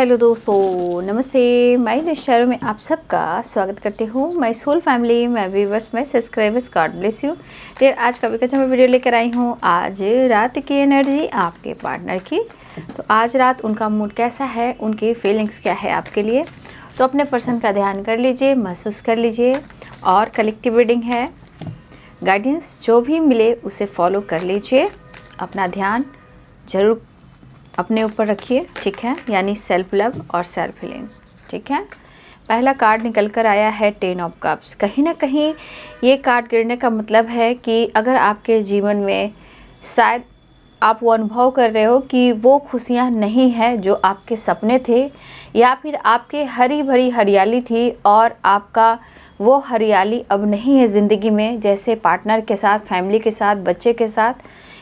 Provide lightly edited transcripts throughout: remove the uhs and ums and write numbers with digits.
Hello दोस्तों, नमस्ते। मैं निश्चय में आप सबका स्वागत करती हूँ। My soul family, my viewers, my subscribers, God bless you. फिर आज का मैं वीडियो लेकर आई हूँ। आज रात की एनर्जी आपके पार्टनर की। तो आज रात उनका मूड कैसा है, उनकी फीलिंग्स क्या है आपके लिए, तो अपने पर्सन का ध्यान कर लीजिए, महसूस कर लीजिए। और कलेक्टिव रीडिंग है, गाइडेंस जो भी मिले उसे फॉलो कर लीजिए। अपना ध्यान जरूर अपने ऊपर रखिए, ठीक है, यानी सेल्फ लव और सेल्फ हीलिंग, ठीक है। पहला कार्ड निकल कर आया है 10 ऑफ कप्स। कहीं ना कहीं ये कार्ड गिरने का मतलब है कि अगर आपके जीवन में शायद आप वो अनुभव कर रहे हो कि वो खुशियाँ नहीं है जो आपके सपने थे, या फिर आपके हरी भरी हरियाली थी और आपका वो हरियाली अब नहीं है ज़िंदगी में, जैसे पार्टनर के साथ, फैमिली के साथ, बच्चे के साथ,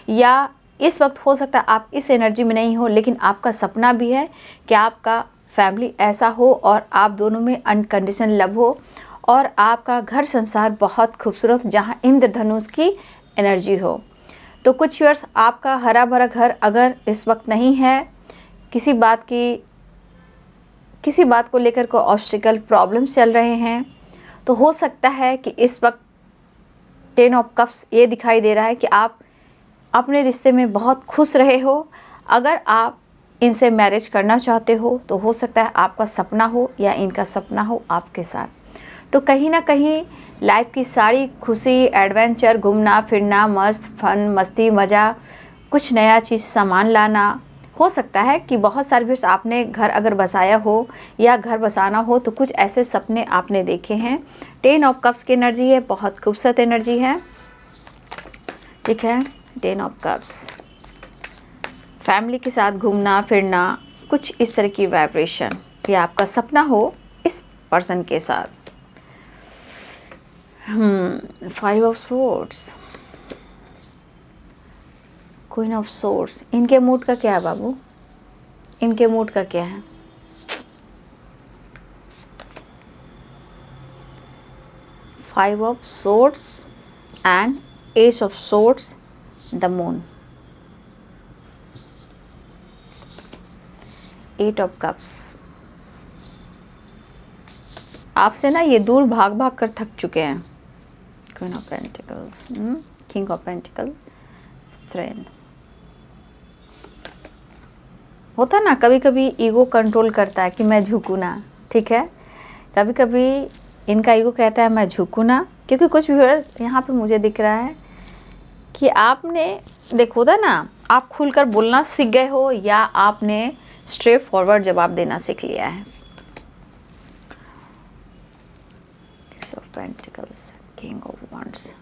या इस वक्त हो सकता है आप इस एनर्जी में नहीं हो, लेकिन आपका सपना भी है कि आपका फैमिली ऐसा हो और आप दोनों में अनकंडीशनल लव हो और आपका घर संसार बहुत खूबसूरत, जहां इंद्रधनुष की एनर्जी हो। तो कुछ व्यूअर्स, आपका हरा भरा घर अगर इस वक्त नहीं है, किसी बात को लेकर कोई ऑब्स्टिकल प्रॉब्लम्स चल रहे हैं, तो हो सकता है कि इस वक्त 10 ऑफ कप्स ये दिखाई दे रहा है कि आप अपने रिश्ते में बहुत खुश रहे हो। अगर आप इनसे मैरिज करना चाहते हो तो हो सकता है आपका सपना हो या इनका सपना हो आपके साथ। तो कहीं ना कहीं लाइफ की सारी खुशी, एडवेंचर, घूमना फिरना, मस्त फन, मस्ती, मज़ा, कुछ नया चीज़ सामान लाना, हो सकता है कि बहुत सारे फिर आपने घर अगर बसाया हो या घर बसाना हो तो कुछ ऐसे सपने आपने देखे हैं। 10 ऑफ कप्स की एनर्जी है, बहुत खूबसूरत एनर्जी है, ठीक है। 10 ऑफ कप्स, फैमिली के साथ घूमना फिरना, कुछ इस तरह की वाइब्रेशन, ये आपका सपना हो इस पर्सन के साथ। 5 of swords, queen of swords. इनके मूड का क्या है बाबू, इनके मूड का क्या है? Five of swords and S of swords, the moon. 8 of cups. आपसे ना ये दूर भाग भाग कर थक चुके हैं। Queen of pentacles, king of pentacle, strength. होता ना कभी कभी ईगो कंट्रोल करता है कि मैं झुकूँ ना, ठीक है। कभी कभी इनका ईगो कहता है मैं झुकूँ ना, क्योंकि कुछ व्यूअर्स यहाँ पे मुझे दिख रहा है कि आपने देखो था ना, आप खुलकर बोलना सीख गए हो या आपने स्ट्रेट फॉरवर्ड जवाब देना सीख लिया है। Of pentacles, king of wands,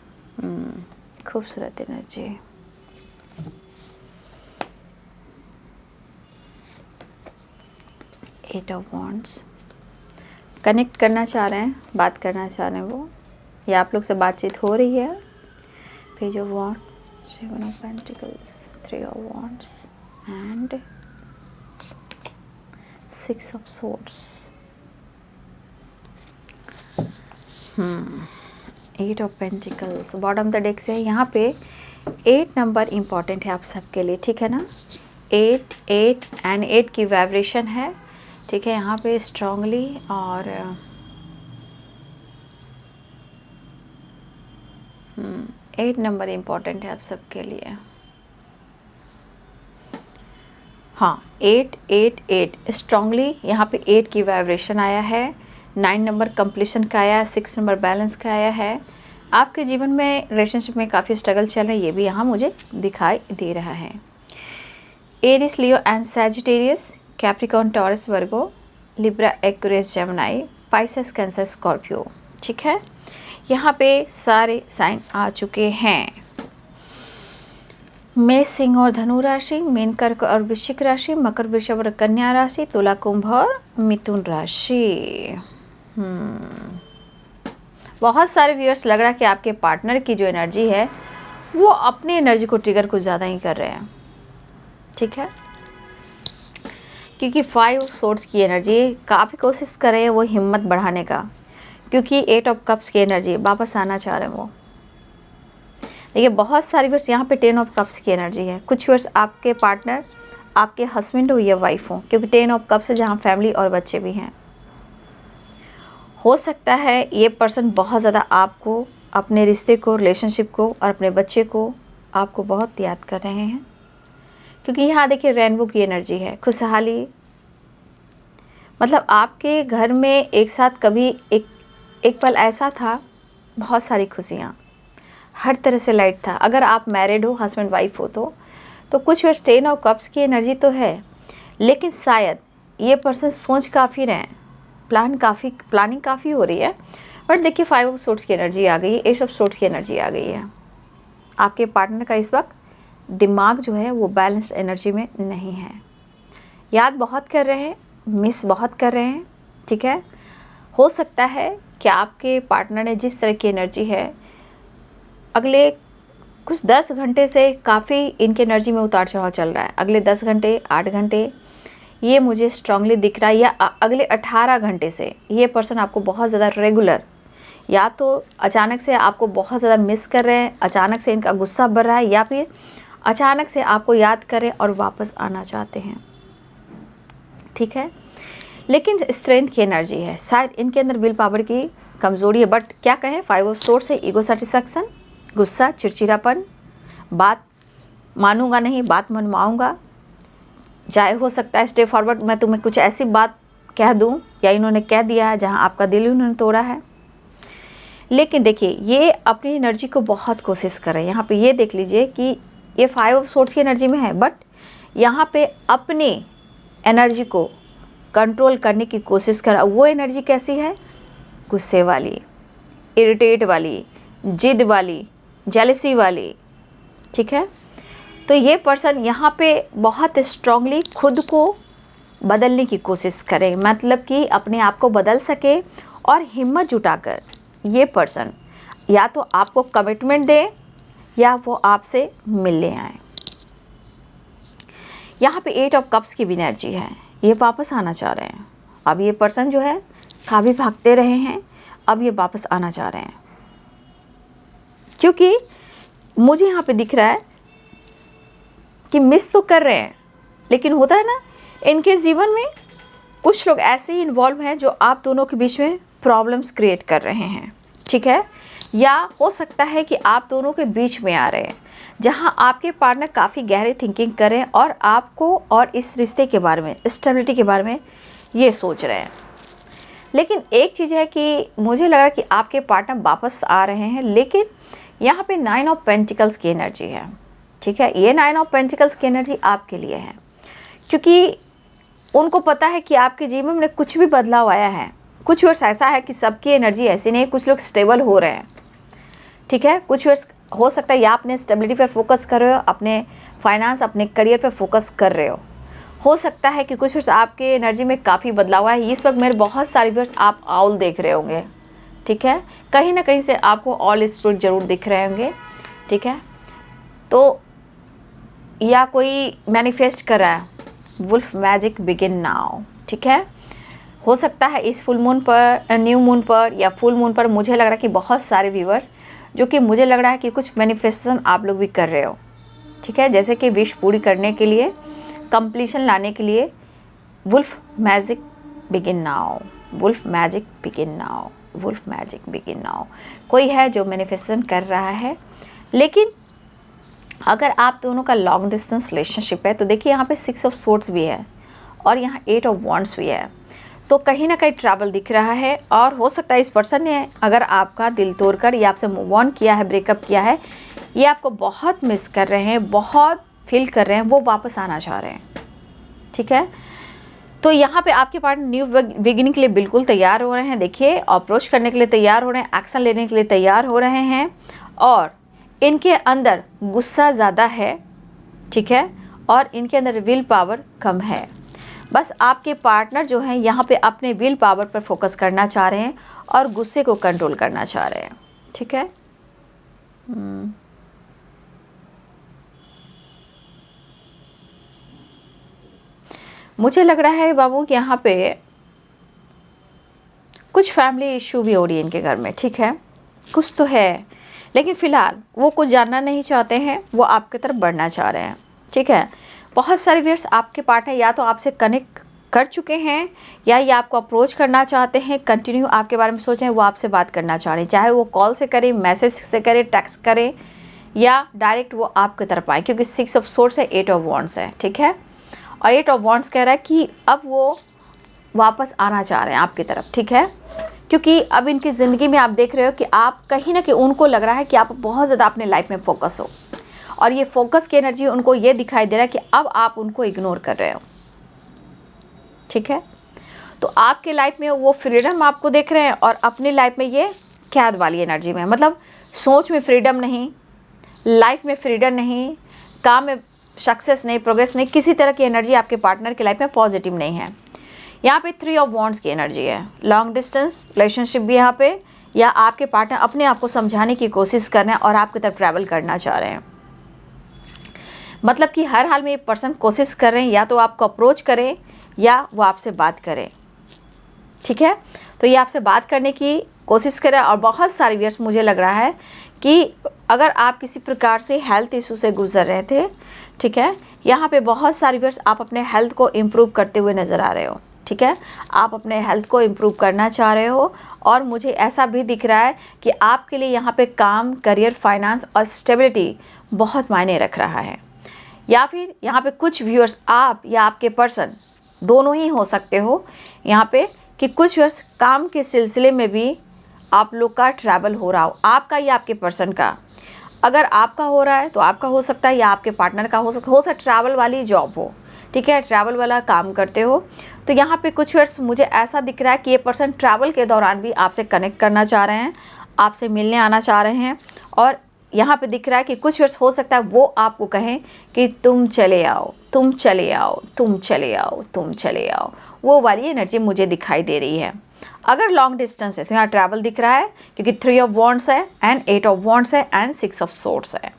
खूबसूरत energy. Eight of wands, connect करना चाह रहे हैं, बात करना चाह रहे हैं वो, या आप लोग से बातचीत हो रही है। Page of wand, 7 of pentacles, 3 of wands and 6 of swords, 8 of pentacles. Bottom the deck से यहाँ पे 8 नंबर इम्पॉर्टेंट है आप सबके लिए, ठीक है ना। 8 8 एंड 8 की वाइब्रेशन है, ठीक है, यहाँ पे स्ट्रांगली। और 8 नंबर इम्पॉर्टेंट है आप सबके लिए। हाँ, 8 8 8 स्ट्रांगली, यहाँ पे 8 की वाइब्रेशन आया है। 9 नंबर कंप्लीशन का आया है, 6 नंबर बैलेंस का आया है। आपके जीवन में रिलेशनशिप में काफ़ी स्ट्रगल चल रहा है, ये भी यहाँ मुझे दिखाई दे रहा है। Aries, Leo and Sagittarius, Capricorn, Taurus, Virgo, Libra, Aquarius, Gemini, Pisces, Cancer, Scorpio, ठीक है। यहाँ पे सारे साइन आ चुके हैं। मेष, सिंह और धनु राशि, मीन, कर्क और वृश्चिक राशि, मकर, वृषभ और कन्या राशि, तुला, कुंभ और मिथुन राशि। बहुत सारे व्यूअर्स, लग रहा है कि आपके पार्टनर की जो एनर्जी है वो अपनी एनर्जी को ट्रिगर कुछ ज़्यादा ही कर रहे हैं, ठीक है, क्योंकि 5 सोर्ड्स की एनर्जी, काफ़ी कोशिश कर रहे हैं वो हिम्मत बढ़ाने का, क्योंकि 8 ऑफ कप्स की एनर्जी, वापस आना चाह रहे हैं वो। देखिए बहुत सारे वर्ष यहाँ पे 10 ऑफ कप्स की एनर्जी है। कुछ वर्ष आपके पार्टनर आपके हस्बैंड हो या वाइफ हो, क्योंकि 10 ऑफ कप्स है जहाँ फैमिली और बच्चे भी हैं। हो सकता है ये पर्सन बहुत ज़्यादा आपको, अपने रिश्ते को, रिलेशनशिप को और अपने बच्चे को आपको बहुत याद कर रहे हैं, क्योंकि यहाँ देखिए रेनबो की एनर्जी है, खुशहाली। मतलब आपके घर में एक साथ कभी एक पल ऐसा था, बहुत सारी खुशियाँ, हर तरह से लाइट था। अगर आप मैरिड हो, हस्बैंड वाइफ हो तो कुछ वर्ष 10 ऑफ कप्स की एनर्जी तो है, लेकिन शायद ये पर्सन सोच काफ़ी रहे हैं, प्लानिंग काफ़ी हो रही है। बट देखिए 5 ऑफ सोर्ड्स की एनर्जी आ गई है, एस ऑफ सोर्ड्स की एनर्जी आ गई है। आपके पार्टनर का इस वक्त दिमाग जो है वो बैलेंस एनर्जी में नहीं है, याद बहुत कर रहे हैं, मिस बहुत कर रहे हैं। ठीक है, हो सकता है कि आपके पार्टनर ने जिस तरह की एनर्जी है, अगले कुछ 10 घंटे से काफ़ी इनकी एनर्जी में उतार चढ़ाव चल रहा है। अगले 10 घंटे, 8 घंटे ये मुझे स्ट्रांगली दिख रहा है, या अगले 18 घंटे से ये पर्सन आपको बहुत ज़्यादा रेगुलर, या तो अचानक से आपको बहुत ज़्यादा मिस कर रहे हैं, अचानक से इनका गुस्सा बढ़ रहा है, या फिर अचानक से आपको याद करें और वापस आना चाहते हैं। ठीक है, लेकिन स्ट्रेंथ की एनर्जी है, शायद इनके अंदर विल पावर की कमज़ोरी है। बट क्या कहें, 5 ऑफ सोर्ड्स है, ईगो सेटिस्फैक्शन, गुस्सा, चिड़चिड़ापन, बात मानूंगा नहीं, बात मनवाऊंगा, चाहे हो सकता है स्टे फॉरवर्ड मैं तुम्हें कुछ ऐसी बात कह दूं, या इन्होंने कह दिया है जहां आपका दिल उन्होंने तोड़ा है। लेकिन देखिए ये अपनी एनर्जी को बहुत कोशिश कर रहे हैं। यहाँ पे ये देख लीजिए कि ये 5 ऑफ सोर्ड्स की एनर्जी में है, बट यहाँ पे अपनी एनर्जी को कंट्रोल करने की कोशिश कर रहा। वो एनर्जी कैसी है, गुस्से वाली, इरिटेट वाली, जिद वाली, जेलसी वाली। ठीक है, तो ये पर्सन यहाँ पे बहुत स्ट्रांगली खुद को बदलने की कोशिश करे, मतलब कि अपने आप को बदल सके, और हिम्मत जुटाकर ये पर्सन या तो आपको कमिटमेंट दे या वो आपसे मिलने आए। यहाँ पे 8 ऑफ कप्स की भी एनर्जी है, ये वापस आना चाह रहे हैं। अब ये पर्सन जो है काफ़ी भागते रहे हैं, अब ये वापस आना चाह रहे हैं, क्योंकि मुझे यहाँ पे दिख रहा है कि मिस तो कर रहे हैं, लेकिन होता है ना इनके जीवन में कुछ लोग ऐसे ही इन्वॉल्व हैं जो आप दोनों के बीच में प्रॉब्लम्स क्रिएट कर रहे हैं। ठीक है, या हो सकता है कि आप दोनों के बीच में आ रहे हैं, जहां आपके पार्टनर काफ़ी गहरी थिंकिंग करें और आपको और इस रिश्ते के बारे में, स्टेबिलिटी के बारे में ये सोच रहे हैं। लेकिन एक चीज़ है कि मुझे लग रहा है कि आपके पार्टनर वापस आ रहे हैं, लेकिन यहाँ पे 9 ऑफ पेंटिकल्स की एनर्जी है। ठीक है, ये 9 ऑफ पेंटिकल्स की एनर्जी आपके लिए है, क्योंकि उनको पता है कि आपके जीवन में कुछ भी बदलाव आया है। कुछ वर्ष ऐसा है कि सबकी एनर्जी ऐसी नहीं है, कुछ लोग स्टेबल हो रहे हैं। ठीक है, कुछ वर्ष हो सकता है या अपने स्टेबिलिटी पर फोकस कर रहे हो, अपने फाइनेंस, अपने करियर पर फोकस कर रहे हो सकता है कि कुछ वर्ष आपके एनर्जी में काफ़ी बदलाव है। इस वक्त मेरे बहुत सारे वर्ष आप आउल देख रहे होंगे। ठीक है, कहीं ना कहीं से आपको ऑल स्पिरिट जरूर दिख रहे होंगे। ठीक है, तो या कोई मैनिफेस्ट कर रहा है, वुल्फ मैजिक बिगिन नाउ। ठीक है, हो सकता है इस फुल मून पर, न्यू मून पर या फुल मून पर मुझे लग रहा है कि बहुत सारे व्यूअर्स जो कि मुझे लग रहा है कि कुछ मैनिफेस्टेशन आप लोग भी कर रहे हो। ठीक है, जैसे कि विश पूरी करने के लिए, कंप्लीशन लाने के लिए, wolf magic begin now, wolf magic begin now, wolf magic begin now. कोई है जो मैनिफेस्टेशन कर रहा है। लेकिन अगर आप दोनों का लॉन्ग डिस्टेंस रिलेशनशिप है तो देखिए यहाँ पे 6 ऑफ सोर्ड्स भी है और यहाँ 8 ऑफ वॉन्ड्स भी है, तो कहीं ना कहीं ट्रैवल दिख रहा है। और हो सकता है इस पर्सन ने अगर आपका दिल तोड़कर या आपसे मूव ऑन किया है, ब्रेकअप किया है, ये आपको बहुत मिस कर रहे हैं, बहुत फील कर रहे हैं, वो वापस आना चाह रहे हैं। ठीक है, तो यहाँ पे आपके पार्टनर न्यू बिगिनिंग के लिए बिल्कुल तैयार हो रहे हैं। देखिए अप्रोच करने के लिए तैयार हो रहे हैं, एक्शन लेने के लिए तैयार हो रहे हैं, और इनके अंदर गुस्सा ज़्यादा है। ठीक है, और इनके अंदर विल पावर कम है। बस आपके पार्टनर जो हैं यहाँ पे अपने विल पावर पर फोकस करना चाह रहे हैं और गुस्से को कंट्रोल करना चाह रहे हैं। ठीक है, मुझे लग रहा है बाबू कि यहाँ पे कुछ फैमिली इशू भी हो रही है इनके घर में। ठीक है, कुछ तो है, लेकिन फ़िलहाल वो कुछ जानना नहीं चाहते हैं, वो आपकी तरफ बढ़ना चाह रहे हैं। ठीक है, बहुत सारे व्यूअर्स आपके पार्टनर या तो आपसे कनेक्ट कर चुके हैं या ये आपको अप्रोच करना चाहते हैं, कंटिन्यू आपके बारे में सोच रहे हैं, वो आपसे बात करना चाह रहे हैं, चाहे वो कॉल से करें, मैसेज से करें, टेक्स्ट करें या डायरेक्ट वो आपकी तरफ आए, क्योंकि 6 ऑफ सोर्स है, 8 ऑफ वॉन्ड्स है, ठीक है। और 8 ऑफ वॉन्ड्स कह रहा है कि अब वो वापस आना चाह रहे हैं आपकी तरफ, ठीक है, क्योंकि अब इनकी ज़िंदगी में आप देख रहे हो कि आप कहीं ना कहीं उनको लग रहा है कि आप बहुत ज़्यादा अपने लाइफ में फोकस हो, और ये फोकस की एनर्जी उनको ये दिखाई दे रहा है कि अब आप उनको इग्नोर कर रहे हो, ठीक है। तो आपके लाइफ में वो फ्रीडम आपको देख रहे हैं और अपनी लाइफ में ये कैद वाली एनर्जी में, मतलब सोच में फ्रीडम नहीं, लाइफ में फ्रीडम नहीं, काम में सक्सेस नहीं, प्रोग्रेस नहीं, किसी तरह की एनर्जी आपके पार्टनर की लाइफ में पॉजिटिव नहीं है। यहाँ पे 3 ऑफ वॉन्ड्स की एनर्जी है, लॉन्ग डिस्टेंस रिलेशनशिप भी यहाँ पे, या आपके पार्टनर अपने आप को समझाने की कोशिश कर रहे हैं और आपकी तरफ ट्रैवल करना चाह रहे हैं। मतलब कि हर हाल में ये पर्सन कोशिश कर रहे हैं या तो आपको अप्रोच करें या वो आपसे बात करें, ठीक है। तो ये आपसे बात करने की कोशिश करें। और बहुत सारे व्यूअर्स मुझे लग रहा है कि अगर आप किसी प्रकार से हेल्थ इशू से गुजर रहे थे, ठीक है, यहाँ पे बहुत सारे व्यूअर्स आप अपने हेल्थ को इम्प्रूव करते हुए नज़र आ रहे हो, ठीक है, आप अपने हेल्थ को इम्प्रूव करना चाह रहे हो। और मुझे ऐसा भी दिख रहा है कि आपके लिए यहाँ पे काम, करियर, फाइनेंस और स्टेबिलिटी बहुत मायने रख रहा है। या फिर यहाँ पे कुछ व्यूअर्स, आप या आपके पर्सन दोनों ही हो सकते हो यहाँ पे, कि कुछ व्यूअर्स काम के सिलसिले में भी आप लोग का ट्रैवल हो रहा हो, आपका या आपके पर्सन का। अगर आपका हो रहा है तो आपका हो सकता है या आपके पार्टनर का हो सकता ट्रैवल वाली जॉब हो, ठीक है, ट्रैवल वाला काम करते हो। तो यहाँ पे कुछ व्यूअर्स मुझे ऐसा दिख रहा है कि ये पर्सन ट्रैवल के दौरान भी आपसे कनेक्ट करना चाह रहे हैं, आपसे मिलने आना चाह रहे हैं। और यहाँ पे दिख रहा है कि कुछ व्यूअर्स हो सकता है वो आपको कहें कि तुम चले आओ, तुम चले आओ, तुम चले आओ, तुम चले आओ, वो वाली एनर्जी मुझे दिखाई दे रही है। अगर लॉन्ग डिस्टेंस है तो यहाँ ट्रैवल दिख रहा है, क्योंकि 3 ऑफ वॉन्ड्स है एंड 8 ऑफ वॉन्ड्स है एंड 6 ऑफ सोर्ड्स है।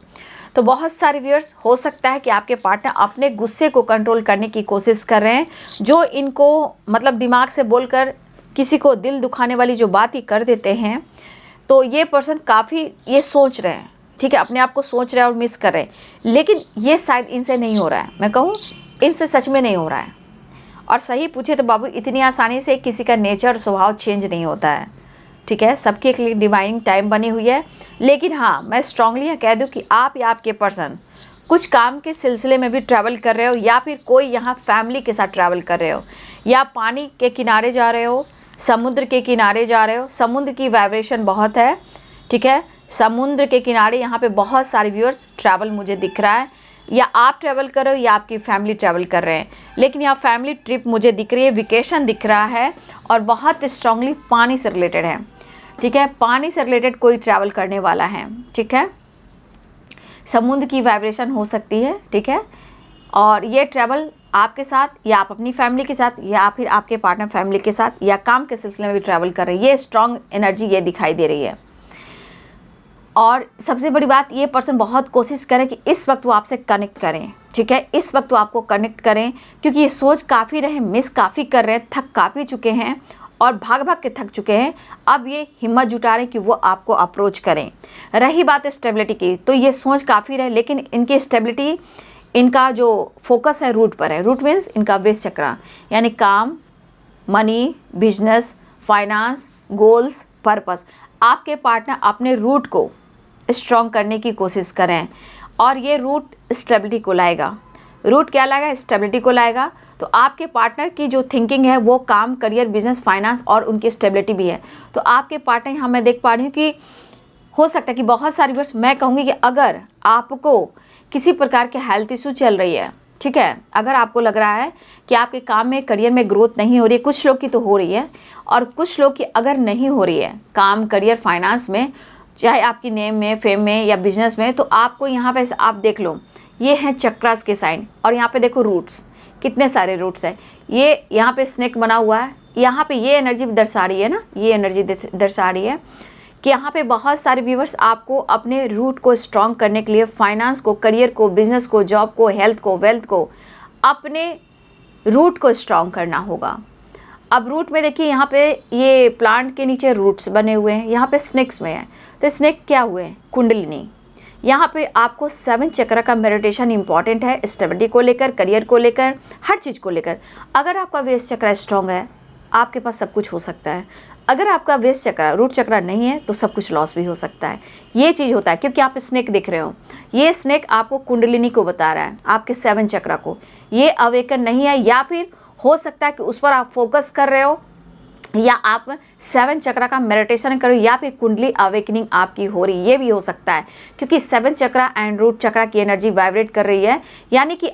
तो बहुत सारे व्यूअर्स हो सकता है कि आपके पार्टनर अपने गुस्से को कंट्रोल करने की कोशिश कर रहे हैं, जो इनको मतलब दिमाग से बोलकर किसी को दिल दुखाने वाली जो बात ही कर देते हैं। तो ये पर्सन काफ़ी ये सोच रहे हैं, ठीक है, अपने आप को सोच रहे हैं और मिस कर रहे हैं, लेकिन ये शायद इनसे नहीं हो रहा है, मैं कहूँ इनसे सच में नहीं हो रहा है। और सही पूछे तो बाबू, इतनी आसानी से किसी का नेचर स्वभाव चेंज नहीं होता है, ठीक है, सबके लिए डिवाइन टाइम बनी हुई है। लेकिन हाँ, मैं स्ट्रांगली कह दूं कि आप या आपके पर्सन कुछ काम के सिलसिले में भी ट्रैवल कर रहे हो, या फिर कोई यहाँ फैमिली के साथ ट्रैवल कर रहे हो, या पानी के किनारे जा रहे हो, समुद्र के किनारे जा रहे हो। समुद्र की वाइब्रेशन बहुत है, ठीक है, समुद्र के किनारे यहाँ पे बहुत सारे व्यूअर्स ट्रैवल मुझे दिख रहा है, या आप ट्रैवल कर रहे हो या आपकी फैमिली ट्रैवल कर रहे हैं। लेकिन यहाँ फैमिली ट्रिप मुझे दिख रही है, वेकेशन दिख रहा है, और बहुत स्ट्रांगली पानी से रिलेटेड है, ठीक है, पानी से रिलेटेड कोई ट्रैवल करने वाला है, ठीक है, समुद्र की वाइब्रेशन हो सकती है, ठीक है। और ये ट्रैवल आपके साथ या आप अपनी फैमिली के साथ या फिर आपके पार्टनर फैमिली के साथ या काम के सिलसिले में भी ट्रैवल कर रहे हैं, ये स्ट्रॉन्ग एनर्जी ये दिखाई दे रही है। और सबसे बड़ी बात, ये पर्सन बहुत कोशिश करें कि इस वक्त वो आपसे कनेक्ट करें, ठीक है, इस वक्त वो आपको कनेक्ट करें, क्योंकि ये सोच काफ़ी रहे, मिस काफ़ी कर रहे हैं, थक काफ़ी चुके हैं और भाग भाग के थक चुके हैं। अब ये हिम्मत जुटा रहे हैं कि वो आपको अप्रोच करें। रही बात स्टेबिलिटी की, तो ये सोच काफ़ी रहे, लेकिन इनकी स्टेबिलिटी, इनका जो फोकस है रूट पर है। रूट मीन्स इनका वेस्ट चक्रा, यानी काम, money, business, finance, goals, purpose. आपके पार्टनर अपने रूट को स्ट्रॉन्ग करने की कोशिश करें, और ये रूट स्टेबिलिटी को लाएगा। रूट क्या लाएगा? स्टेबिलिटी को लाएगा। तो आपके पार्टनर की जो थिंकिंग है वो काम, करियर, बिजनेस, फाइनेंस और उनकी स्टेबिलिटी भी है। तो आपके पार्टनर यहाँ मैं देख पा रही हूँ कि हो सकता है कि बहुत सारी वर्ष मैं कहूँगी कि अगर आपको किसी प्रकार के हेल्थ इशू चल रही है, ठीक है, अगर आपको लग रहा है कि आपके काम में, करियर में ग्रोथ नहीं हो रही है, कुछ लोग की तो हो रही है और कुछ लोग की अगर नहीं हो रही है काम, करियर, फाइनेंस में, चाहे आपकी नेम में, फेम में या बिजनेस में, तो आपको यहाँ पे आप देख लो, ये हैं चक्रास के साइन, और यहाँ पे देखो रूट्स, कितने सारे रूट्स हैं। ये यहाँ पे स्नेक बना हुआ है, यहाँ पे ये एनर्जी दर्शा रही है ना, ये एनर्जी दर्शा रही है कि यहाँ पे बहुत सारे व्यूवर्स आपको अपने रूट को स्ट्रॉन्ग करने के लिए, फाइनेंस को, करियर को, बिजनेस को, जॉब को, हेल्थ को, वेल्थ को, अपने रूट को स्ट्रॉन्ग करना होगा। अब रूट में देखिए, यहाँ पे ये प्लांट के नीचे रूट्स बने हुए हैं, यहाँ पे स्नेक्स में है, तो स्नेक क्या हुए? कुंडलिनी, यहाँ पे आपको 7 चक्र का मेडिटेशन इंपॉर्टेंट है, स्टेबिलिटी को लेकर, करियर को लेकर, हर चीज़ को लेकर। अगर आपका बेस चक्र स्ट्रॉन्ग है, आपके पास सब कुछ हो सकता है। अगर आपका बेस चक्र, रूट चक्र नहीं है, तो सब कुछ लॉस भी हो सकता है। ये चीज़ होता है, क्योंकि आप स्नेक देख रहे हो, ये स्नेक आपको कुंडलिनी को बता रहा है, आपके 7 चक्र को। ये अवेकन नहीं है, या फिर हो सकता है कि उस पर आप फोकस कर रहे हो, या आप 7 चक्र का मेडिटेशन करो, या फिर कुंडली अवेकनिंग आपकी हो रही, ये भी हो सकता है। क्योंकि 7 चक्र एंड रूट चक्र की एनर्जी वाइब्रेट कर रही है। यानी कि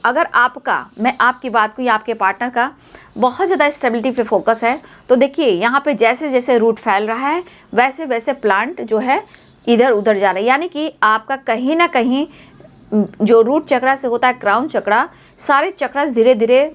अगर आपका, मैं आपकी बात को या आपके पार्टनर का बहुत ज़्यादा स्टेबिलिटी पे फोकस है, तो देखिए यहाँ पे जैसे जैसे रूट फैल रहा है, वैसे वैसे प्लांट जो है इधर उधर जा रहा है। यानी कि आपका कहीं ना कहीं जो रूट चक्र से होता है क्राउन चक्र, सारे चक्र धीरे धीरे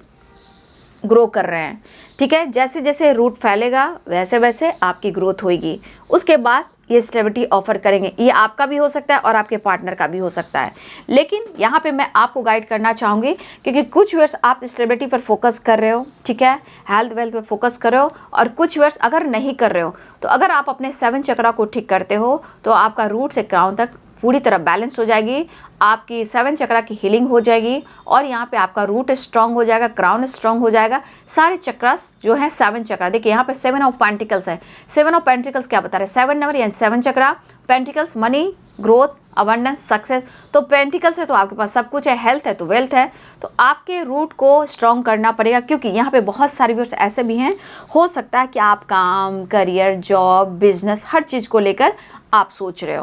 ग्रो कर रहे हैं। ठीक है, जैसे जैसे रूट फैलेगा वैसे वैसे आपकी ग्रोथ होगी। उसके बाद ये स्टेबिलिटी ऑफर करेंगे। ये आपका भी हो सकता है और आपके पार्टनर का भी हो सकता है। लेकिन यहाँ पे मैं आपको गाइड करना चाहूँगी, क्योंकि कुछ ईयर्स आप स्टेबिलिटी पर फोकस कर रहे हो, ठीक है, हेल्थ वेल्थ पर फोकस कर रहे हो, और कुछ ईयर्स अगर नहीं कर रहे हो, तो अगर आप अपने 7 चक्र को ठीक करते हो, तो आपका रूट से क्राउन तक पूरी तरह बैलेंस हो जाएगी, आपकी 7 चक्र की हीलिंग हो जाएगी, और यहाँ पे आपका रूट स्ट्रांग हो जाएगा, क्राउन स्ट्रांग हो जाएगा। सारे चक्रस जो है 7 चक्र, देखिए यहाँ पे 7 ऑफ पेंटिकल्स है। 7 ऑफ पेंटिकल्स क्या बता रहे हैं? 7 नंबर यानी 7 चक्र, pentacles money, growth, abundance, success. तो पेंटिकल्स है तो आपके पास सब कुछ है, हेल्थ है तो वेल्थ है। तो आपके रूट को स्ट्रॉन्ग करना पड़ेगा, क्योंकि यहाँ पे बहुत सारे व्यूअर्स ऐसे भी हैं, हो सकता है कि आप काम, करियर, जॉब, बिजनेस, हर चीज़ को लेकर आप सोच रहे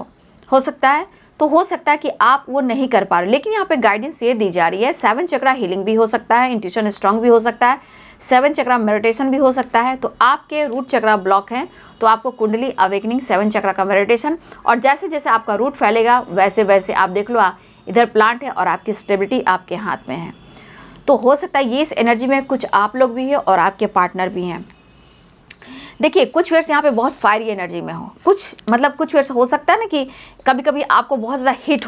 हो सकता है, तो हो सकता है कि आप वो नहीं कर पा रहे। लेकिन यहाँ पे गाइडेंस ये दी जा रही है, 7 चक्र हीलिंग भी हो सकता है, इंट्यूशन स्ट्रांग भी हो सकता है, 7 चक्र मेडिटेशन भी हो सकता है। तो आपके रूट चक्र ब्लॉक हैं, तो आपको कुंडली अवेकनिंग 7 चक्र का मेडिटेशन, और जैसे जैसे आपका रूट फैलेगा वैसे वैसे आप देख लो, इधर प्लांट है और आपकी स्टेबिलिटी आपके हाथ में है। तो हो सकता है ये इस एनर्जी में कुछ आप लोग भी हैं और आपके पार्टनर भी हैं। देखिए कुछ वर्ष यहाँ पे बहुत फायरी एनर्जी में हो, कुछ वर्ष हो सकता है ना कि कभी कभी आपको बहुत ज़्यादा हिट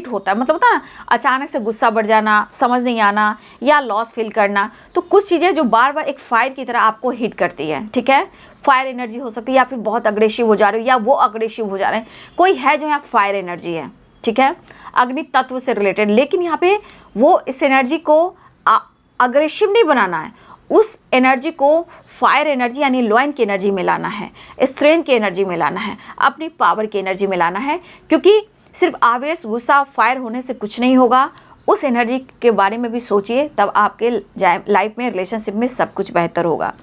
होता है, मतलब होता है ना, अचानक से गुस्सा बढ़ जाना, समझ नहीं आना, या लॉस फील करना। तो कुछ चीज़ें जो बार बार एक फायर की तरह आपको हिट करती है, ठीक है, फायर एनर्जी हो सकती है, या फिर बहुत अग्रेसिव हो जा रहे हो, या वो अग्रेसिव हो जा रहे हैं, कोई है जो यहाँ फायर एनर्जी है, ठीक है, अग्नि तत्व से रिलेटेड। लेकिन यहाँ पे वो इस एनर्जी को अग्रेसिव नहीं बनाना है, उस एनर्जी को फायर एनर्जी यानी लॉइन की एनर्जी में लाना है, स्ट्रेंथ की एनर्जी में लाना है, अपनी पावर की एनर्जी में लाना है। क्योंकि सिर्फ आवेश, गुस्सा, फायर होने से कुछ नहीं होगा, उस एनर्जी के बारे में भी सोचिए, तब आपके लाइफ में, रिलेशनशिप में सब कुछ बेहतर होगा।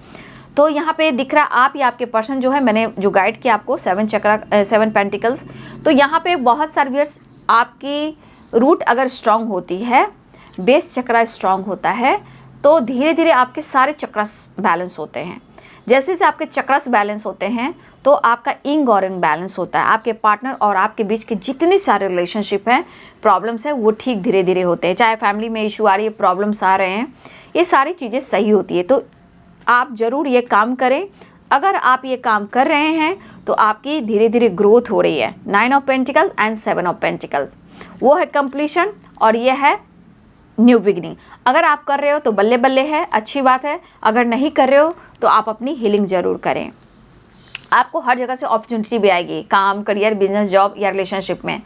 तो यहाँ पे दिख रहा आप या आपके पर्सन जो है, मैंने जो गाइड किया आपको 7 चक्र, 7 पेंटिकल्स। तो यहाँ पे बहुत सारे व्यूअर्स, आपकी रूट अगर स्ट्रांग होती है, बेस चक्र स्ट्रांग होता है, तो धीरे धीरे आपके सारे चक्रस बैलेंस होते हैं। जैसे जैसे आपके चक्रस बैलेंस होते हैं, तो आपका इंग और इंग बैलेंस होता है। आपके पार्टनर और आपके बीच के जितने सारे रिलेशनशिप हैं, प्रॉब्लम्स हैं, वो ठीक धीरे धीरे होते हैं। चाहे फैमिली में इशू आ रही है, प्रॉब्लम्स आ रहे हैं, ये सारी चीज़ें सही होती है। तो आप ज़रूर ये काम करें। अगर आप ये काम कर रहे हैं तो आपकी धीरे धीरे ग्रोथ हो रही है। 9 of pentacles and 7 of pentacles, वो है कंप्लीशन और ये है न्यू बिगिनिंग। अगर आप कर रहे हो तो बल्ले बल्ले है, अच्छी बात है। अगर नहीं कर रहे हो तो आप अपनी हीलिंग ज़रूर करें। आपको हर जगह से अपॉर्चुनिटी भी आएगी, काम, करियर, बिजनेस, जॉब या रिलेशनशिप में।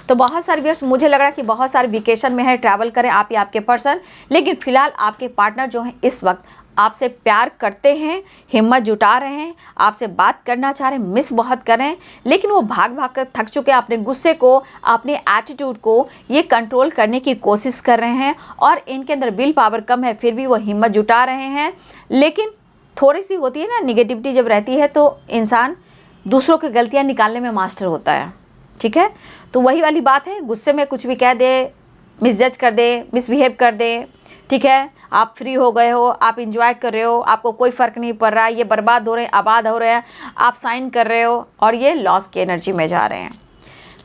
तो बहुत सारे व्यूअर्स, मुझे लग रहा है कि बहुत सारे वेकेशन में है, ट्रैवल करें आप या आपके पर्सन। लेकिन फिलहाल आपके पार्टनर जो है इस वक्त आपसे प्यार करते हैं, हिम्मत जुटा रहे हैं, आपसे बात करना चाह रहे हैं, मिस बहुत कर रहे हैं, लेकिन वो भाग भाग कर थक चुके हैं। अपने गुस्से को, अपने एटीट्यूड को ये कंट्रोल करने की कोशिश कर रहे हैं, और इनके अंदर विल पावर कम है, फिर भी वो हिम्मत जुटा रहे हैं। लेकिन थोड़ी सी होती है ना, निगेटिविटी जब रहती है तो इंसान दूसरों की गलतियाँ निकालने में मास्टर होता है, ठीक है। तो वही वाली बात है, गुस्से में कुछ भी कह दे, मिसजज कर दे, मिसबिहेव कर दे, ठीक है। आप फ्री हो गए हो, आप इंजॉय कर रहे हो, आपको कोई फ़र्क नहीं पड़ रहा है, ये बर्बाद हो रहे हैं, आबाद हो रहे हैं, आप साइन कर रहे हो, और ये लॉस की एनर्जी में जा रहे हैं।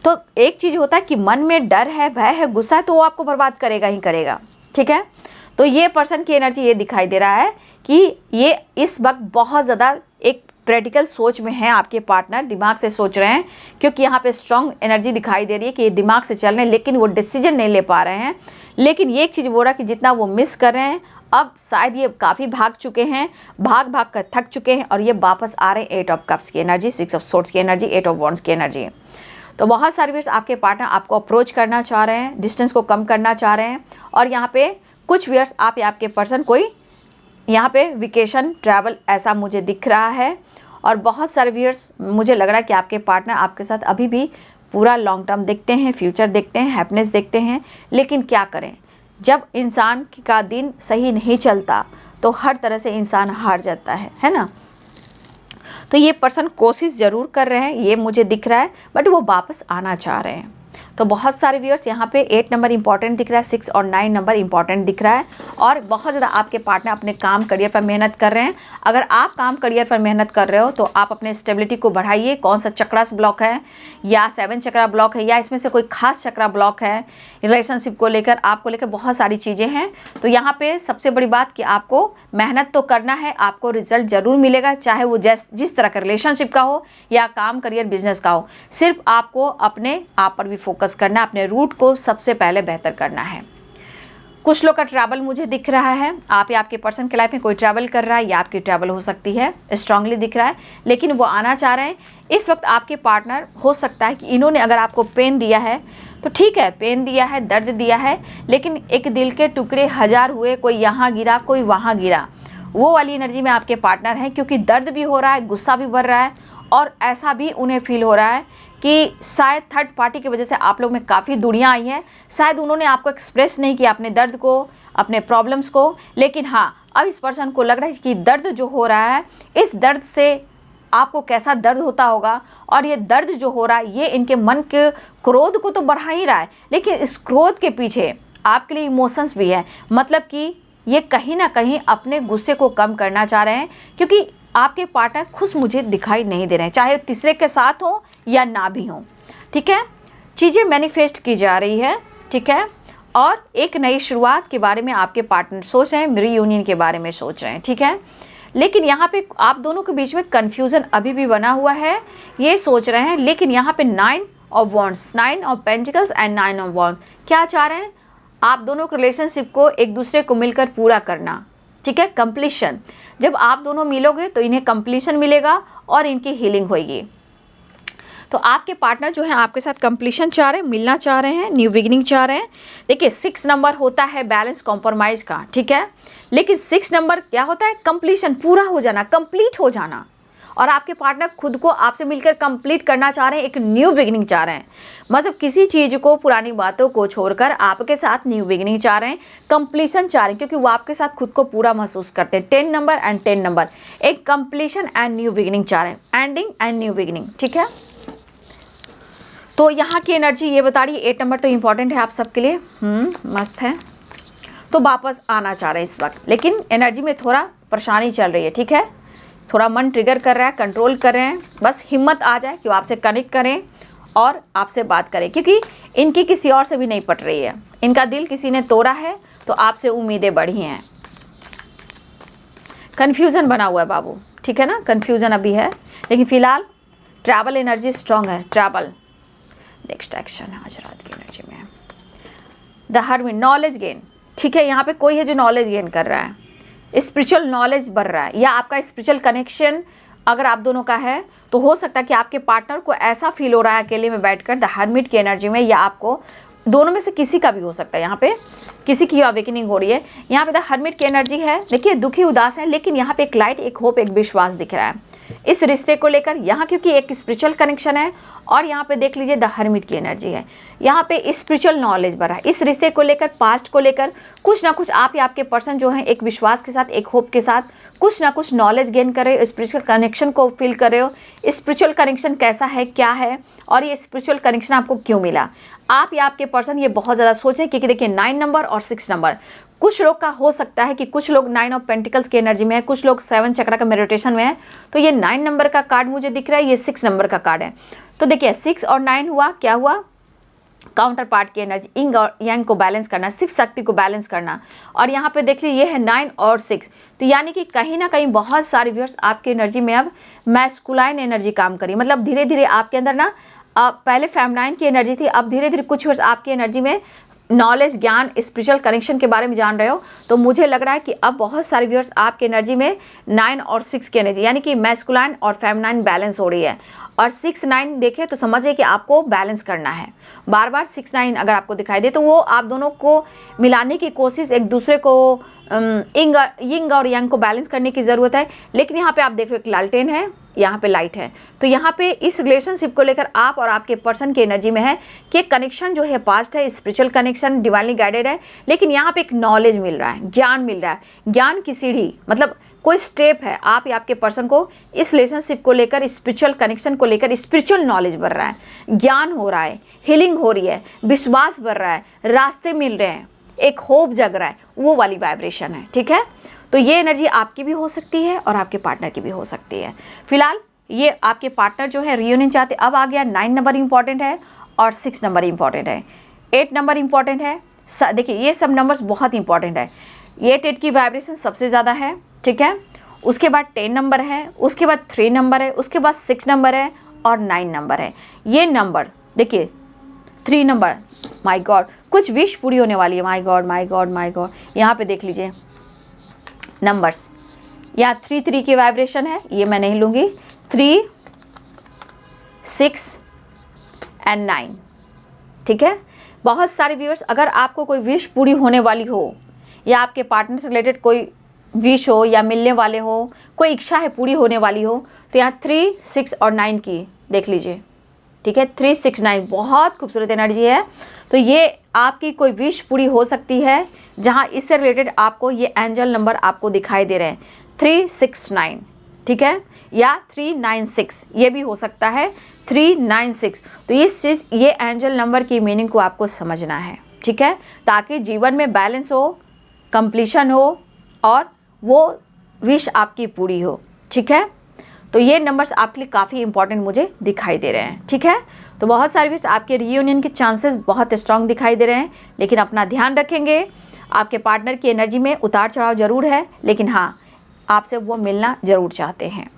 तो एक चीज़ होता है कि मन में डर है, भय है, गुस्सा है, तो वो आपको बर्बाद करेगा ही करेगा, ठीक है। तो ये पर्सन की एनर्जी ये दिखाई दे रहा है कि ये इस वक्त बहुत ज़्यादा एक प्रैक्टिकल सोच में है। आपके पार्टनर दिमाग से सोच रहे हैं, क्योंकि यहाँ पे स्ट्रॉन्ग एनर्जी दिखाई दे रही है कि ये दिमाग से चल रहे हैं, लेकिन वो डिसीजन नहीं ले पा रहे हैं। लेकिन ये एक चीज़ बोल रहा है कि जितना वो मिस कर रहे हैं, अब शायद ये काफ़ी भाग चुके हैं, भाग भाग कर थक चुके हैं, और ये वापस आ रहे हैं 8 ऑफ कप्स की एनर्जी, 6 ऑफ सोर्ड्स की एनर्जी, 8 ऑफ वॉन्ड्स की एनर्जी। तो बहुत सारे व्यूअर्स आपके पार्टनर आपको अप्रोच करना चाह रहे हैं, डिस्टेंस को कम करना चाह रहे हैं। और यहाँ पे कुछ व्यूअर्स आप या आपके पर्सन कोई यहाँ पे वेकेशन ट्रैवल ऐसा मुझे दिख रहा है। और बहुत सारे व्यूअर्स मुझे लग रहा है कि आपके पार्टनर आपके साथ अभी भी पूरा लॉन्ग टर्म देखते हैं, फ्यूचर देखते हैं, हैप्पीनेस देखते हैं। लेकिन क्या करें, जब इंसान का दिन सही नहीं चलता तो हर तरह से इंसान हार जाता है ना। तो ये पर्सन कोशिश ज़रूर कर रहे हैं, ये मुझे दिख रहा है, बट वो वापस आना चाह रहे हैं। तो बहुत सारे व्यूअर्स यहाँ पे 8 नंबर इंपॉर्टेंट दिख रहा है, 6 और 9 नंबर इंपॉर्टेंट दिख रहा है। और बहुत ज़्यादा आपके पार्टनर अपने काम करियर पर मेहनत कर रहे हैं। अगर आप काम करियर पर मेहनत कर रहे हो तो आप अपने स्टेबिलिटी को बढ़ाइए। कौन सा चक्रास ब्लॉक है या 7 चक्रा ब्लॉक है या इसमें से कोई खास चक्रा ब्लॉक है, रिलेशनशिप को लेकर, आपको लेकर बहुत सारी चीज़ें हैं। तो यहाँ पे सबसे बड़ी बात कि आपको मेहनत तो करना है, आपको रिजल्ट ज़रूर मिलेगा, चाहे वो जिस तरह का रिलेशनशिप का हो या काम करियर बिजनेस का हो। सिर्फ आपको अपने आप पर भी फोकस करना, अपने रूट को सबसे पहले बेहतर करना है। कुछ लोग का ट्रैवल मुझे दिख रहा है, आप या आपके पर्सन के लाइफ में कोई ट्रैवल कर रहा है या आपकी ट्रैवल हो सकती है, स्ट्रांगली दिख रहा है। लेकिन वो आना चाह रहे हैं। इस वक्त आपके पार्टनर हो सकता है कि इन्होंने अगर आपको पेन दिया है तो ठीक है, पेन दिया है, दर्द दिया है, लेकिन एक दिल के टुकड़े 1000 हुए, कोई यहाँ गिरा कोई वहाँ गिरा, वो वाली एनर्जी में आपके पार्टनर हैं। क्योंकि दर्द भी हो रहा है, गुस्सा भी बढ़ रहा है और ऐसा भी उन्हें फील हो रहा है कि शायद थर्ड पार्टी की वजह से आप लोग में काफ़ी दूरियां आई हैं। शायद उन्होंने आपको एक्सप्रेस नहीं किया अपने दर्द को, अपने प्रॉब्लम्स को, लेकिन हाँ, अब इस पर्सन को लग रहा है कि दर्द जो हो रहा है, इस दर्द से आपको कैसा दर्द होता होगा। और ये दर्द जो हो रहा है ये इनके मन के क्रोध को तो बढ़ा ही रहा है, लेकिन इस क्रोध के पीछे आपके लिए इमोशंस भी है। मतलब कि ये कहीं ना कहीं अपने गुस्से को कम करना चाह रहे हैं, क्योंकि आपके पार्टनर खुश मुझे दिखाई नहीं दे रहे हैं, चाहे तीसरे के साथ हो या ना भी हो। ठीक है, चीज़ें मैनिफेस्ट की जा रही है। ठीक है, और एक नई शुरुआत के बारे में आपके पार्टनर सोच रहे हैं, रीयूनियन के बारे में सोच रहे हैं। ठीक है, लेकिन यहाँ पे आप दोनों के बीच में कन्फ्यूज़न अभी भी बना हुआ है, ये सोच रहे हैं। लेकिन यहाँ पे 9 of wands, 9 of pentacles and 9 of wands क्या चाह रहे हैं, आप दोनों के रिलेशनशिप को एक दूसरे को मिलकर पूरा करना। ठीक है, कंप्लीशन। जब आप दोनों मिलोगे तो इन्हें कंप्लीशन मिलेगा और इनकी हीलिंग होगी। तो आपके पार्टनर जो है आपके साथ कंप्लीशन चाह रहे हैं, मिलना चाह रहे हैं, न्यू बिगिनिंग चाह रहे हैं। देखिए 6 नंबर होता है बैलेंस कॉम्प्रोमाइज़ का। ठीक है, लेकिन 6 नंबर क्या होता है, कंप्लीशन, पूरा हो जाना, कंप्लीट हो जाना। और आपके पार्टनर खुद को आपसे मिलकर कंप्लीट करना चाह रहे हैं, एक न्यू बिगिनिंग चाह रहे हैं। मतलब किसी चीज़ को, पुरानी बातों को छोड़कर आपके साथ न्यू बिगिनिंग चाह रहे हैं, कंप्लीशन चाह रहे हैं, क्योंकि वो आपके साथ खुद को पूरा महसूस करते हैं। 10 नंबर एंड 10 नंबर, एक कंप्लीशन एंड न्यू बिगिनिंग चाह रहे हैं, एंडिंग एंड न्यू बिगिनिंग। ठीक है, तो यहाँ की एनर्जी ये बता रही है, 8 नंबर तो इंपॉर्टेंट है आप सबके लिए, मस्त है। तो वापस आना चाह रहे हैं इस वक्त, लेकिन एनर्जी में थोड़ा परेशानी चल रही है। ठीक है, थोड़ा मन ट्रिगर कर रहा है, कंट्रोल कर रहे हैं। बस हिम्मत आ जाए कि वो आपसे कनेक्ट करें और आपसे बात करें, क्योंकि इनकी किसी और से भी नहीं पट रही है। इनका दिल किसी ने तोड़ा है तो आपसे उम्मीदें बढ़ी हैं। कन्फ्यूज़न बना हुआ है बाबू। ठीक है ना, कन्फ्यूज़न अभी है, लेकिन फिलहाल ट्रैवल एनर्जी स्ट्रांग है। ट्रैवल नेक्स्ट एक्शन आज रात की एनर्जी में द हर्मिट, नॉलेज गेन। ठीक है, यहाँ पे कोई है जो नॉलेज गेन कर रहा है, स्पिरिचुअल नॉलेज बढ़ रहा है, या आपका स्पिरिचुअल कनेक्शन अगर आप दोनों का है तो हो सकता है कि आपके पार्टनर को ऐसा फील हो रहा है अकेले में बैठकर द हर्मिट की एनर्जी में, या आपको दोनों में से किसी का भी हो सकता है। यहाँ पे किसी की अवेकनिंग हो रही है। यहाँ पे द हर्मिट की एनर्जी है। देखिए दुखी उदास है, लेकिन यहाँ पे एक लाइट, एक होप, एक विश्वास दिख रहा है इस रिश्ते को लेकर। यहाँ क्योंकि एक स्पिरिचुअल कनेक्शन है और यहाँ पे देख लीजिए द हर्मिट की एनर्जी है। यहाँ पे स्पिरिचुअल नॉलेज बढ़ा है इस रिश्ते को लेकर, पास्ट को लेकर कुछ ना कुछ आप या आपके पर्सन जो है एक विश्वास के साथ, एक होप के साथ कुछ ना कुछ नॉलेज गेन कर रहे हो, स्पिरिचुअल कनेक्शन को फील कर रहे हो। स्पिरिचुअल कनेक्शन कैसा है, क्या है, और ये स्पिरिचुअल कनेक्शन आपको क्यों मिला। आप या आपके पर्सन ये बहुत ज़्यादा सोचें, क्योंकि देखिए 9 नंबर और 6 नंबर, कुछ लोग का हो सकता है कि कुछ लोग 9 ऑफ पेंटिकल्स की एनर्जी में है, कुछ लोग 7 चक्रा का मेडिटेशन में है। तो ये 9 नंबर का कार्ड मुझे दिख रहा है, ये 6 नंबर का कार्ड है। तो देखिए 6 और 9 हुआ, क्या हुआ, काउंटर पार्ट की एनर्जी, इंग और यांग को बैलेंस करना, शिव शक्ति को बैलेंस करना। और यहाँ पे देख लीजिए ये है 9 और 6। तो यानी कि कहीं ना कहीं बहुत सारे व्यूअर्स आपकी एनर्जी में अब मैस्कुलाइन एनर्जी काम करी। मतलब धीरे धीरे आपके अंदर ना पहले फेमिनाइन की एनर्जी थी, अब धीरे धीरे कुछ व्यूअर्स आपकी एनर्जी में नॉलेज, ज्ञान, स्पिरिचुअल कनेक्शन के बारे में जान रहे हो, तो मुझे लग रहा है कि अब बहुत सारे व्यूअर्स आपके एनर्जी में 9 और 6 की एनर्जी, यानी कि मैस्कुलाइन और फेमिनाइन बैलेंस हो रही है। और 6-9 देखें तो समझिए कि आपको बैलेंस करना है। बार बार 6-9 अगर आपको दिखाई दे तो वो आप दोनों को मिलाने की कोशिश, एक दूसरे को यिंग और यांग को बैलेंस करने की ज़रूरत है। लेकिन यहाँ पे आप देख रहे हो एक लालटेन है, यहाँ पे लाइट है, तो यहाँ पे इस रिलेशनशिप को लेकर आप और आपके पर्सन की एनर्जी में है कि कनेक्शन जो है पास्ट है, स्पिरिचुअल कनेक्शन, डिवाइनली गाइडेड है। लेकिन यहाँ पे एक नॉलेज मिल रहा है, ज्ञान मिल रहा है, ज्ञान की सीढ़ी, मतलब कोई स्टेप है, आप या आपके पर्सन को इस रिलेशनशिप को लेकर, स्पिरिचुअल कनेक्शन को लेकर स्पिरिचुअल नॉलेज बढ़ रहा है, ज्ञान हो रहा है, हीलिंग हो रही है, विश्वास बढ़ रहा है, रास्ते मिल रहे हैं, एक होप जग रहा है, वो वाली वाइब्रेशन है। ठीक है, तो ये एनर्जी आपकी भी हो सकती है और आपके पार्टनर की भी हो सकती है। फिलहाल ये आपके पार्टनर जो है रियूनियन चाहते, अब आ गया 9 नंबर इंपॉर्टेंट है और 6 नंबर इंपॉर्टेंट है, 8 नंबर इंपॉर्टेंट है। देखिए ये सब नंबर्स बहुत इंपॉर्टेंट है। 8 की वाइब्रेशन सबसे ज़्यादा है। ठीक है, उसके बाद 10 नंबर है, उसके बाद 3 नंबर है, उसके बाद 6 नंबर है और 9 नंबर है। ये नंबर देखिए, 3 नंबर, माय गॉड, कुछ विश पूरी होने वाली है। My God, my God, my God, यहाँ पे देख लीजिए नंबर्स, यहाँ 3 की वाइब्रेशन है, ये मैं नहीं लूँगी। 3, 6 एंड 9। ठीक है, बहुत सारे व्यूअर्स, अगर आपको कोई विश पूरी होने वाली हो या आपके पार्टनर से रिलेटेड कोई विश हो या मिलने वाले हो, कोई इच्छा है पूरी होने वाली हो, तो यहाँ 3, 6 और 9 की देख लीजिए। ठीक है, 3, 6, 9 बहुत खूबसूरत एनर्जी है। तो ये आपकी कोई विश पूरी हो सकती है जहाँ इससे रिलेटेड आपको ये एंजल नंबर आपको दिखाई दे रहे हैं 369। ठीक है, या 396, ये भी हो सकता है 396। तो इस चीज़, ये एंजल नंबर की मीनिंग को आपको समझना है। ठीक है, ताकि जीवन में बैलेंस हो, कंप्लीशन हो और वो विश आपकी पूरी हो। ठीक है, तो ये नंबर्स आपके लिए काफ़ी इंपॉर्टेंट मुझे दिखाई दे रहे हैं। ठीक है, तो बहुत सारे विश आपके रियूनियन के चांसेस बहुत स्ट्रांग दिखाई दे रहे हैं। लेकिन अपना ध्यान रखेंगे, आपके पार्टनर की एनर्जी में उतार चढ़ाव जरूर है, लेकिन हाँ, आपसे वो मिलना ज़रूर चाहते हैं।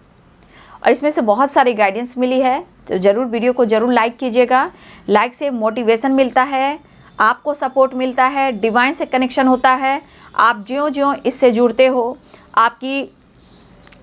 और इसमें से बहुत सारी गाइडेंस मिली है, तो ज़रूर वीडियो को ज़रूर लाइक कीजिएगा। लाइक से मोटिवेशन मिलता है, आपको सपोर्ट मिलता है, डिवाइन से कनेक्शन होता है। आप ज्यों-ज्यों इससे जुड़ते हो, आपकी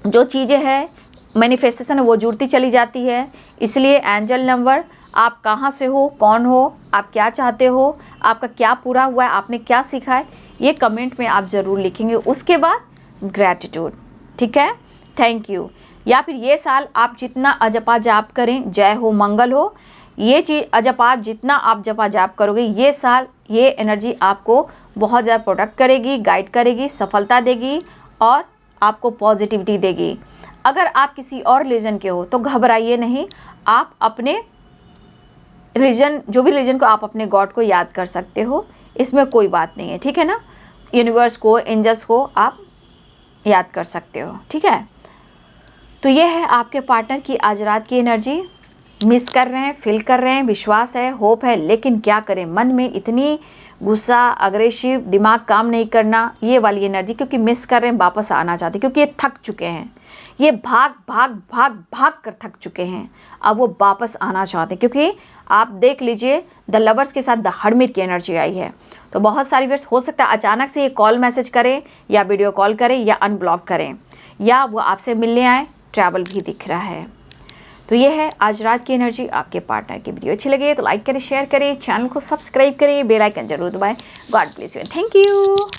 जो चीज़ें हैं, मैनिफेस्टेशन वो जुड़ती चली जाती है। इसलिए एंजल नंबर, आप कहाँ से हो, कौन हो, आप क्या चाहते हो, आपका क्या पूरा हुआ है, आपने क्या सीखा है, ये कमेंट में आप ज़रूर लिखेंगे। उसके बाद ग्रैटिट्यूड। ठीक है, थैंक यू। या फिर ये साल आप जितना अजपा जाप करें, जय हो, मंगल हो, ये चीज़ अजपा जितना आप जपा जाप करोगे, ये साल ये एनर्जी आपको बहुत ज़्यादा प्रोटेक्ट करेगी, गाइड करेगी, सफलता देगी और आपको पॉजिटिविटी देगी। अगर आप किसी और रिलीजन के हो तो घबराइए नहीं, आप अपने रिलीजन, जो भी रिलीजन को, आप अपने गॉड को याद कर सकते हो, इसमें कोई बात नहीं है। ठीक है ना, यूनिवर्स को, एंजल्स को आप याद कर सकते हो। ठीक है, तो ये है आपके पार्टनर की आज रात की एनर्जी। मिस कर रहे हैं, फील कर रहे हैं, विश्वास है, होप है, लेकिन क्या करें, मन में इतनी गुस्सा, अग्रेसिव, दिमाग काम नहीं करना, ये वाली एनर्जी, क्योंकि मिस कर रहे हैं, वापस आना चाहते, क्योंकि ये थक चुके हैं, ये भाग भाग भाग भाग कर थक चुके हैं। अब वो वापस आना चाहते हैं, क्योंकि आप देख लीजिए द लवर्स के साथ द हर्मिट की एनर्जी आई है। तो बहुत सारी व्यूअर्स, हो सकता है अचानक से ये कॉल मैसेज करें या वीडियो कॉल करें या अनब्लॉक करें, या वो आपसे मिलने आए, ट्रैवल भी दिख रहा है। तो ये है आज रात की एनर्जी आपके पार्टनर की। वीडियो अच्छी लगे तो लाइक करें, शेयर करें, चैनल को सब्सक्राइब करें, बेल आइकन जरूर दबाएं। God bless you, thank you.